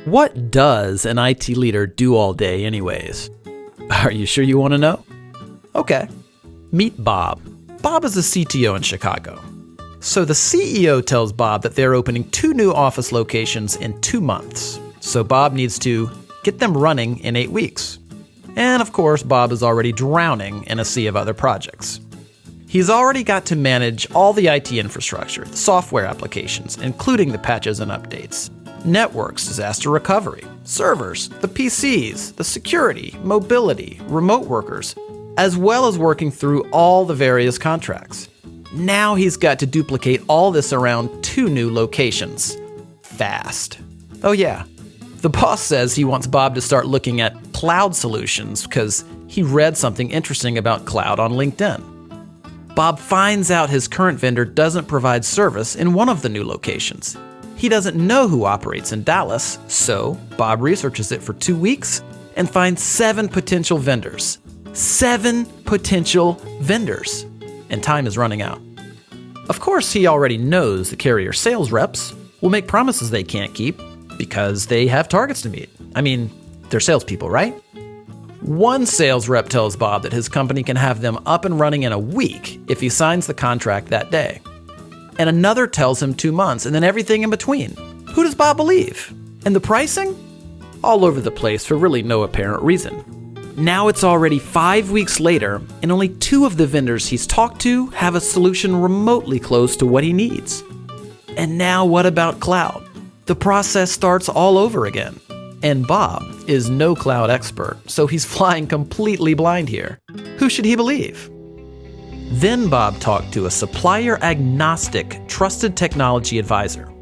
What does an IT leader do all day anyways? Are you sure you want to know? Okay. Meet Bob. Bob is the CTO in Chicago. So the CEO tells Bob that they're opening 2 new office locations in 2 months. So Bob needs to get them running in 8 weeks. And of course, Bob is already drowning in a sea of other projects. He's already got to manage all the IT infrastructure, the software applications, including the patches and updates, networks, disaster recovery, servers, the PCs, the security, mobility, remote workers, as well as working through all the various contracts. Now he's got to duplicate all this around 2 new locations. Fast. Oh yeah, the boss says he wants Bob to start looking at cloud solutions because he read something interesting about cloud on LinkedIn. Bob finds out his current vendor doesn't provide service in one of the new locations. He doesn't know who operates in Dallas, so Bob researches it for 2 weeks and finds 7 potential vendors. 7 potential vendors. And time is running out. Of course, he already knows the carrier sales reps will make promises they can't keep because they have targets to meet. I mean, they're salespeople, right? One sales rep tells Bob that his company can have them up and running in a week if he signs the contract that day. And another tells him 2 months, and then everything in between. Who does Bob believe? And the pricing? All over the place for really no apparent reason. Now it's already 5 weeks later, and only 2 of the vendors he's talked to have a solution remotely close to what he needs. And now what about cloud? The process starts all over again. And Bob is no cloud expert, so he's flying completely blind here. Who should he believe? Then Bob talked to a supplier-agnostic, trusted technology advisor.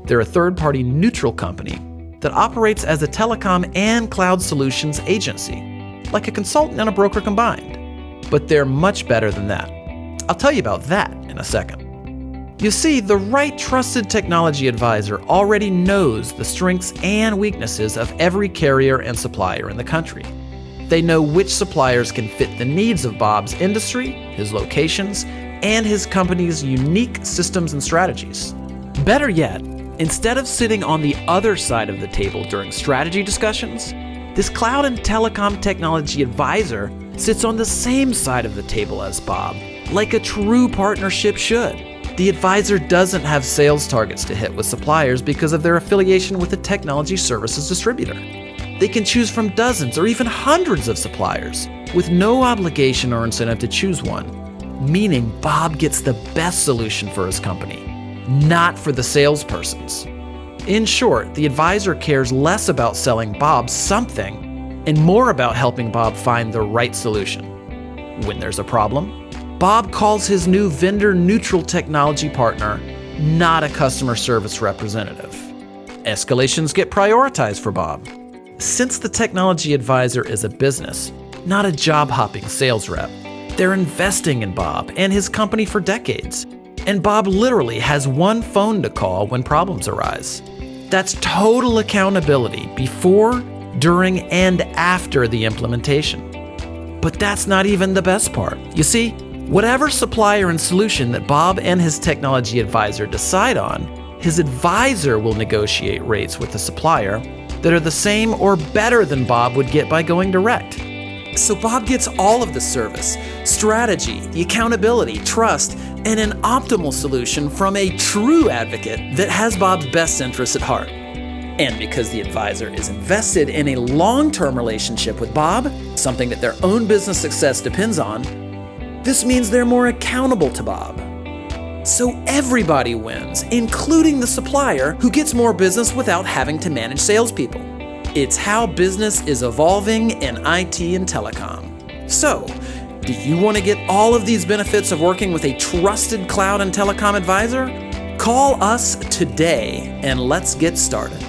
They're a third-party neutral company that operates as a telecom and cloud solutions agency, like a consultant and a broker combined. But they're much better than that. I'll tell you about that in a second. You see, the right trusted technology advisor already knows the strengths and weaknesses of every carrier and supplier in the country. They know which suppliers can fit the needs of Bob's industry, his locations, and his company's unique systems and strategies. Better yet, instead of sitting on the other side of the table during strategy discussions, this cloud and telecom technology advisor sits on the same side of the table as Bob, like a true partnership should. The advisor doesn't have sales targets to hit with suppliers because of their affiliation with a technology services distributor. They can choose from dozens or even hundreds of suppliers with no obligation or incentive to choose one, meaning Bob gets the best solution for his company, not for the salespersons. In short, the advisor cares less about selling Bob something and more about helping Bob find the right solution. When there's a problem, Bob calls his new vendor-neutral technology partner, not a customer service representative. Escalations get prioritized for Bob. Since the technology advisor is a business, not a job-hopping sales rep, they're investing in Bob and his company for decades. And Bob literally has one phone to call when problems arise. That's total accountability before, during, and after the implementation. But that's not even the best part. You see, whatever supplier and solution that Bob and his technology advisor decide on, his advisor will negotiate rates with the supplier that are the same or better than Bob would get by going direct. So Bob gets all of the service, strategy, the accountability, trust, and an optimal solution from a true advocate that has Bob's best interests at heart. And because the advisor is invested in a long-term relationship with Bob, something that their own business success depends on, this means they're more accountable to Bob. So everybody wins, including the supplier who gets more business without having to manage salespeople. It's how business is evolving in IT and telecom. So, do you want to get all of these benefits of working with a trusted cloud and telecom advisor? Call us today and let's get started.